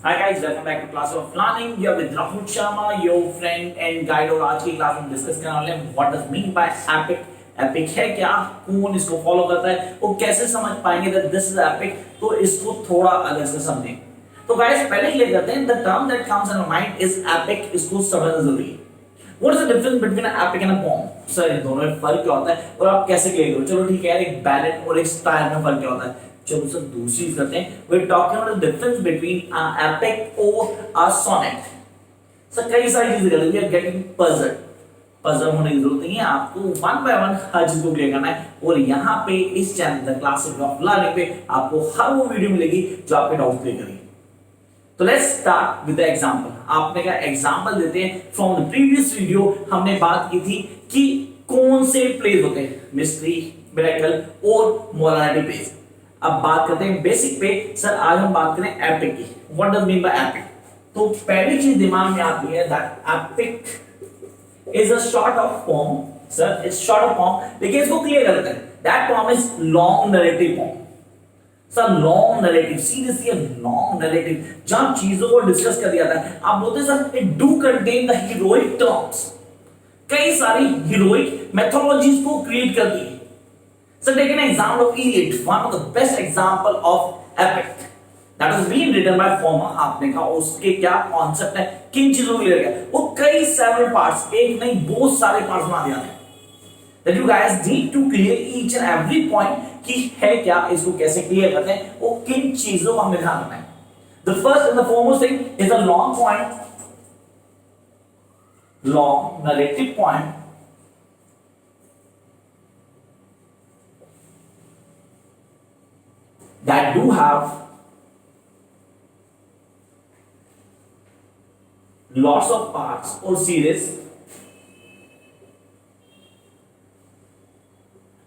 Hi guys, welcome back to class of planning. Here with Rahul Sharma, your friend and guide. और आज की class में discuss करने वाले हैं what does mean by epic. Epic है क्या, कौन इसको फॉलो करता है, वो कैसे समझ पाएंगे दैट दिस इज एपिक. तो इसको थोड़ा अलग से समझें. तो गाइस पहले क्लियर करते हैं the term that comes in mind is epic. इसको समझना जरूरी है. What is the difference between an epic and a poem. Sir इन दोनों में फर्क क्या होता है और आप कैसे क्लियर करो. चलो ठीक है यार, एक बैलेट और एक स्टाइल में फर्क क्या होता है. चलो सर दूसरी चीज करते हैं. We are talking about the difference between a epic और अ सोनेट. सर कई सारी चीजें करते हैं. वी आर गेटिंग पजल होने की जरूरत नहीं है. आपको वन बाय वन हर चीज को क्लियर करना है. और यहाँ पे इस channel the classic of learning पे आपको हर वो वीडियो मिलेगी जो आपके डाउट क्लियर करेगी. तो let's start with the example. आपने का एग्जांपल देते हैं फ्रॉम द प्रीवियस वीडियो. हमने बात की थी कि कौन से प्लेस होते हैं, मिस्ट्री, मिरेकल और मोरालिटी प्लेस. अब बात करते हैं बेसिक पे. सर आज हम बात करें एपिक की. What does mean by epic. तो पहली चीज दिमाग में आती है that epic is a short of poem. Sir it's short of poem. लेकिन इसको क्लियर करते हैं. That poem is long narrative poem. Sir long narrative, seriously long narrative जहां चीजों को डिस्कस कर दिया जाता है. आप बोलते हैं sir it do contain the heroic terms. कई सारी हीरोइक मेथोडोलॉजीज को क्रिएट करती है. So take an example of Iliad, one of the best example of epic that has been written by Homer. आपने कहा उसके क्या कॉन्सेप्ट है, किन चीजों को लिया गया. वो कई several parts, एक नहीं बहुत सारे parts बना दिया है. That you guys need to clear each and every point कि है क्या, इसको कैसे क्लियर करते हैं, वो किन चीजों को हमें ध्यान रखना है. The first and the foremost thing is a long point, long narrative point that do have lots of parts or series.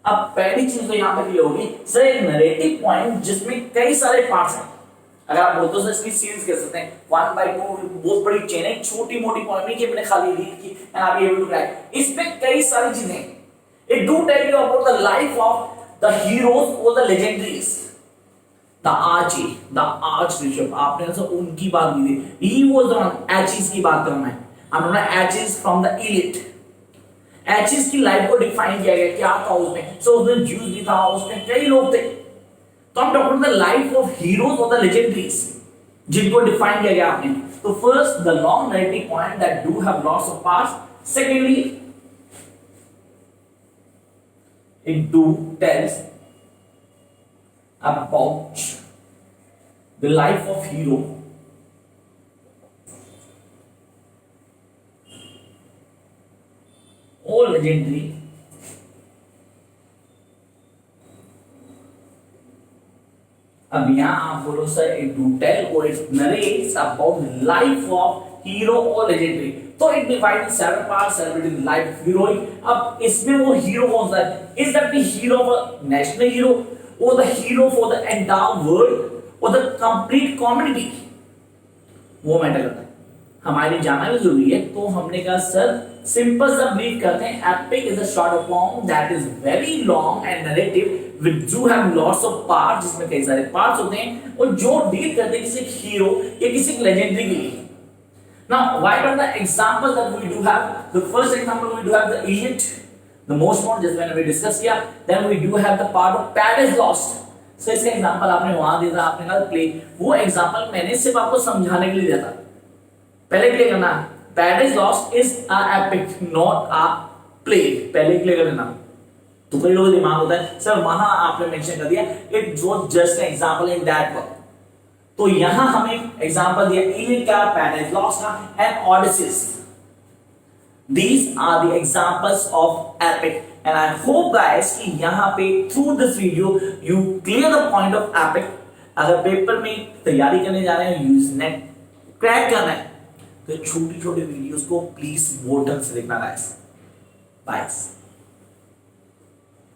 अब पहली चीज तो यहां पे क्लियर होगी सर एक नरेटिव पॉइंट जिसमें कई सारे पार्ट्स हैं. अगर आप बोलते हो सर इसकी सीरीज कह सकते हैं 1 by 2 बहुत बड़ी चेन है, छोटी मोटी पॉइंट नहीं कि मैंने खाली रीड की एंड आप एबल टू क्रैक. इसमें कई सारी चीजें. It do tell you about the life of the heroes और the legendaries. The Archie, the Archbishop, आपने तो उनकी बात की थी. He was the one. Achilles की बात करूं मैं. हम लोगों ने Achilles from the Iliad. Achilles की लाइफ को डिफाइन किया गया क्या था उसमें. So उसमें Zeus भी था, उसमें कई लोग थे. तो हम talk about the life of heroes और द लेजेंडरीज जिनको डिफाइन किया गया आपने. तो first the long narrative point that do have lots of parts. Secondly it do tells about the life of hero or legendary अब यहां आप बोलो सर इट डू टेल और it narrates about life of hero और legendary. तो it divide seven parts celebrating life heroic. अब इसमें वो हीरो कौन सा है. Is that the hero of a national hero or the hero for the entire world or the complete community. वो matter करता है. हमारे जाना भी जरूरी है. तो हमने कहा सर सिंपल सा ब्रीफ करते हैं. Epic is a short poem that is very long and narrative with do have lots of parts जिसमें कई सारे पार्ट्स होते हैं और जो डील करते हैं किसी हीरो या किसी लेजेंडरी के लिए. Now what are the examples that we do have. The first example we do have the Iliad, the most known just when we discuss किया. then we do have the part of PATEL lost. so इसका example आपने वहां दिया था, आपने कहा play. वो example मैंने सिर्फ आपको समझाने के लिए दिया था. पहले क्लियर करना PATEL lost is a epic not a play. पहले क्लियर कर देना. तो कई लोगों का दिमाग होता है सर वहां आपने मेंशन कर दिया it was just an example in that work. तो यहां हमें एग्जांपल दिया इलियड का, PATEL lost का and ओडिसीज. These are the examples of epic and I hope guys कि यहाँ पे through this video you clear the point of epic. अगर पेपर में तैयारी करने जा रहे हैं यूज नेट क्रैक करना है तो छोटी छोटी वीडियोस को प्लीज बोर्ड तक से देखना गाइस. बाय.